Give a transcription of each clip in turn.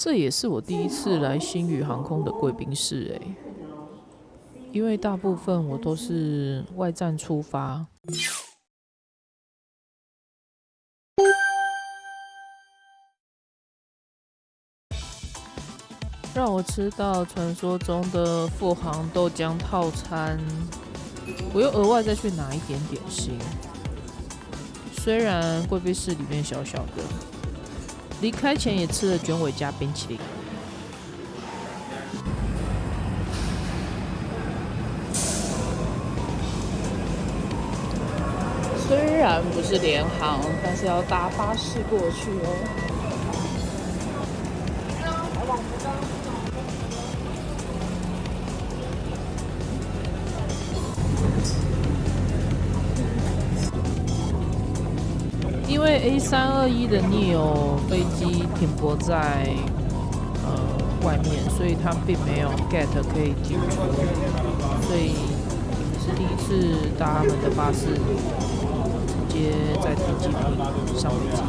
这也是我第一次来星宇航空的贵宾室因为大部分我都是外站出发。让我吃到传说中的富航豆浆套餐，我又额外再去拿一点点心。虽然贵宾室里面小小的，离开前也吃了卷尾加冰淇淋。虽然不是联航，但是要搭巴士过去哦。因为 A321 的 Neo 飞机停泊在外面，所以它并没有 gate 可以进出，所以是第一次搭他们的巴士，直接在停机坪上飞机。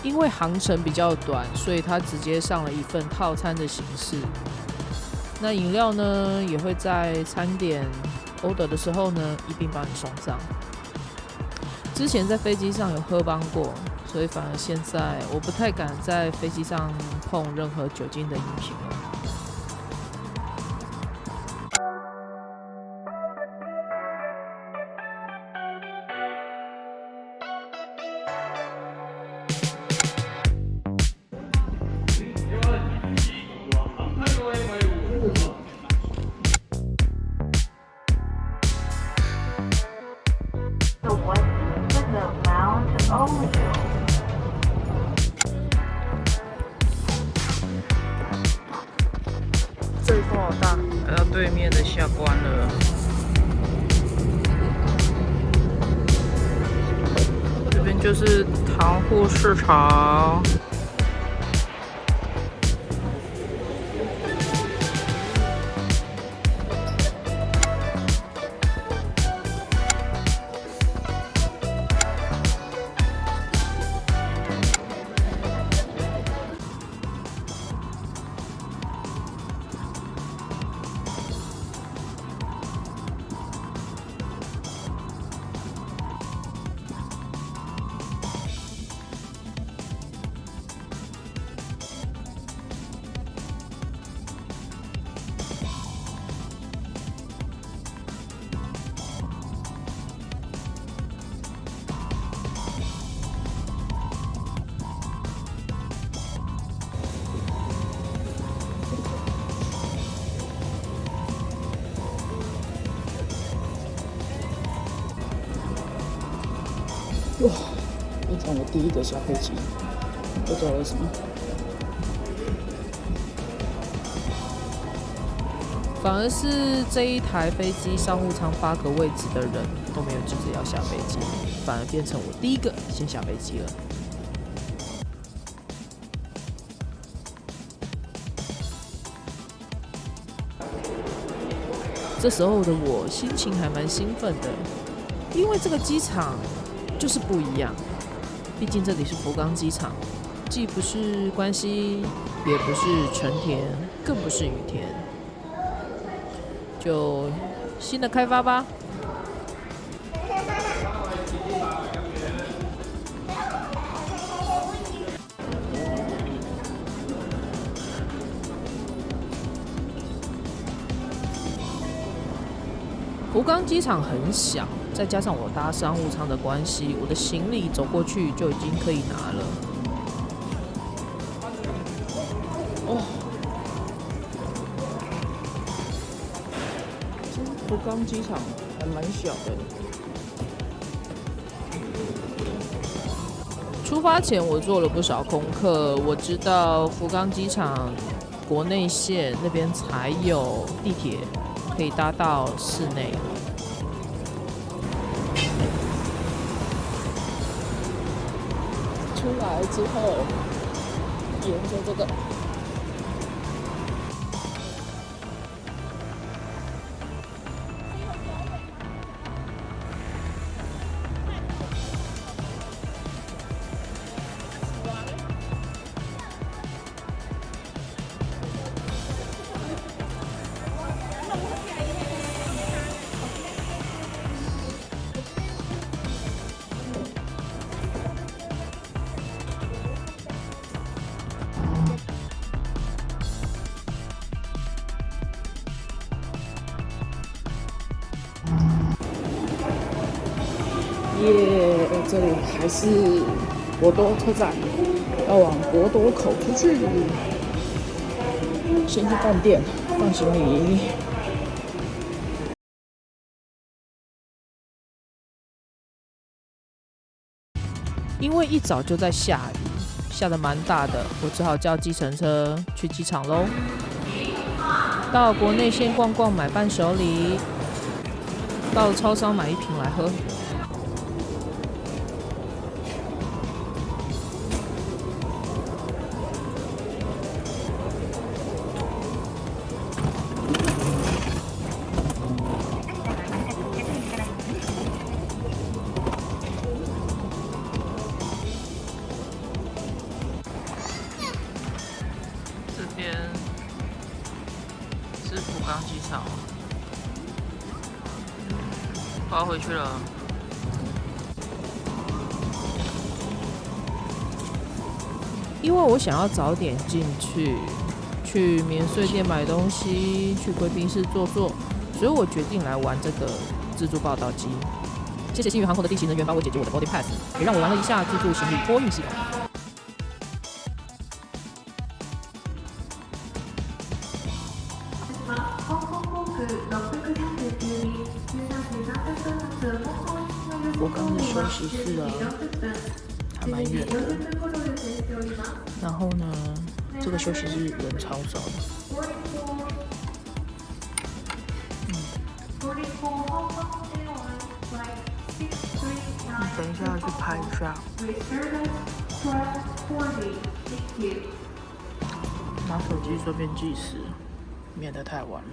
因为航程比较短，所以他直接上了一份套餐的形式。那饮料呢，也会在餐点 order 的时候呢，一并帮你送上。之前在飞机上有喝帮过，所以反而现在我不太敢在飞机上碰任何酒精的饮品了。这一风好大，来到对面的下关了。这边就是塘户市场。哇！变成我第一个下飞机，不知道为什么。反而是这一台飞机商务舱8个位置的人都没有急着要下飞机，反而变成我第一个先下飞机了。这时候的我心情还蛮兴奋的，因为这个机场就是不一样。毕竟这里是福冈机场，既不是关西，也不是成田，更不是羽田。就新的开发吧。福冈机场很小，再加上我搭商务舱的关系，我的行李走过去就已经可以拿了。哦，福冈机场还蛮小的。出发前我做了不少功课，我知道福冈机场国内线那边才有地铁可以搭到市内。出来之后，沿着这个。耶，这里还是博多车站，要往博多口出去。先去饭店放行李。因为一早就在下雨，下得蛮大的，我只好叫计程车去机场喽。到国内线逛逛，买伴手礼，到超商买一瓶来喝。这边是福冈机场，我要回去了。因为我想要早点进去免税店买东西，去贵宾室坐坐，所以我决定来玩这个自助报到机。谢谢星宇航空的地勤人员帮我解决我的 boarding pass， 也让我玩了一下自助行李托运系统。我刚的休息室啊，还蛮远的。然后呢，这个休息室人超少的。等一下要去拍一下。拿手机顺便计时，免得太晚。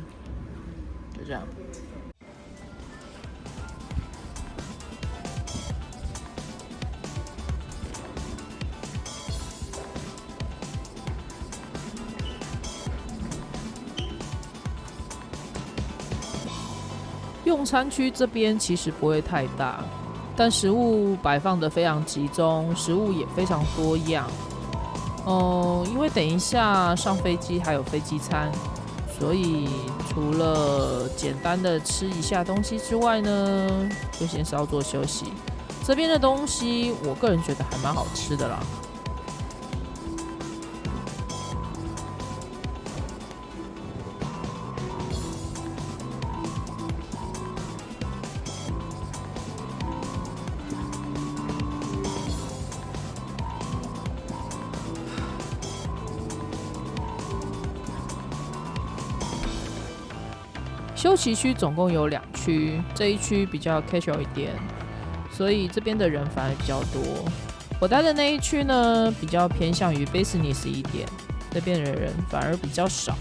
就这样。用餐区这边其实不会太大，但食物摆放得非常集中，食物也非常多样。因为等一下上飞机还有飞机餐，所以除了简单的吃一下东西之外呢，就先稍作休息。这边的东西我个人觉得还蛮好吃的啦。休息区总共有2区，这一区比较 casual 一点，所以这边的人反而比较多。我待的那一区呢，比较偏向于 business 一点，这边的人反而比较少。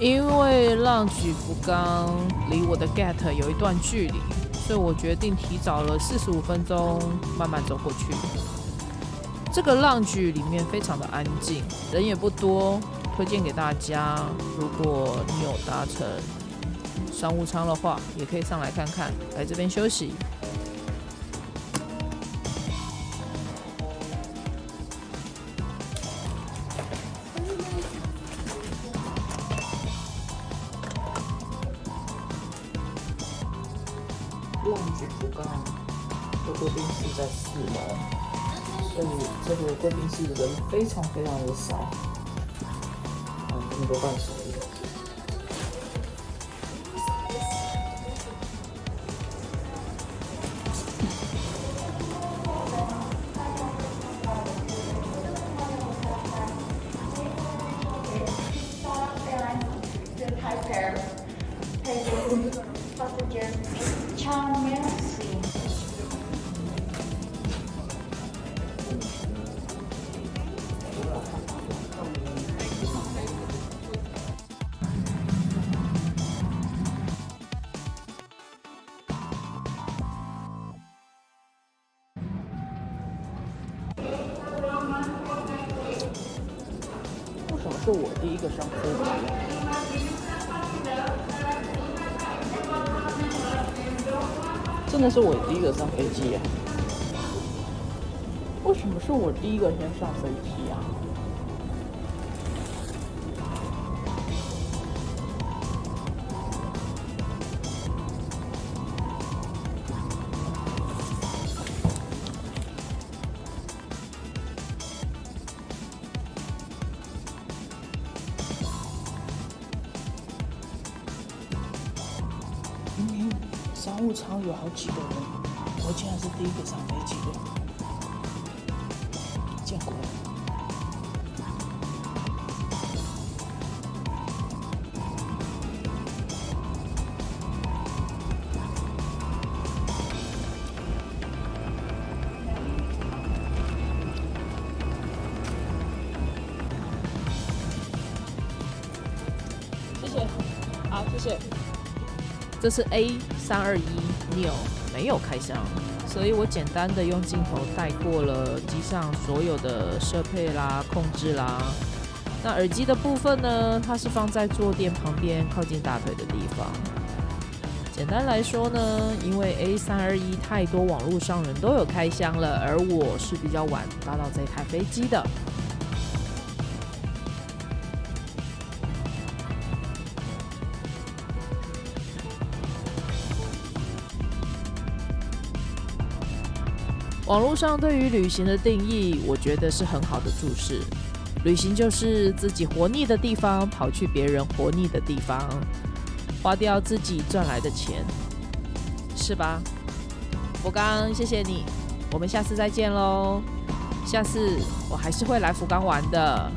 因为浪曲福冈离我的 get 有一段距离，所以我决定提早了45分钟慢慢走过去。这个浪曲里面非常的安静，人也不多，推荐给大家。如果你有搭乘商务舱的话，也可以上来看看，来这边休息。浪曲福冈的贵宾室在4楼，所以这个贵宾室人非常非常的少，这么多伴手礼。为什么是我第一个上飞机啊？真的是我第一个上飞机啊？为什么是我第一个先上飞机啊？明明商务舱有好几个人，我竟然是第一个上飞机的，见鬼了！谢谢，好，谢谢。这是 A321neo 没有开箱，所以我简单的用镜头带过了机上所有的设备啦、控制啦。那耳机的部分呢，它是放在坐垫旁边靠近大腿的地方。简单来说呢，因为 A321太多网络上人都有开箱了，而我是比较晚搭到这台飞机的。网络上对于旅行的定义，我觉得是很好的注释。旅行就是自己活腻的地方，跑去别人活腻的地方，花掉自己赚来的钱，是吧？福冈，谢谢你，我们下次再见喽。下次我还是会来福冈玩的。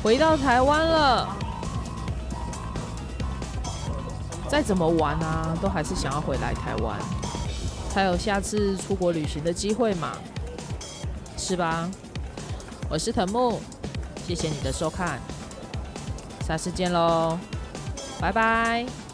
回到台湾了，再怎么玩啊，都还是想要回来台湾，才有下次出国旅行的机会嘛，是吧？我是藤木，谢谢你的收看，下次见喽，拜拜。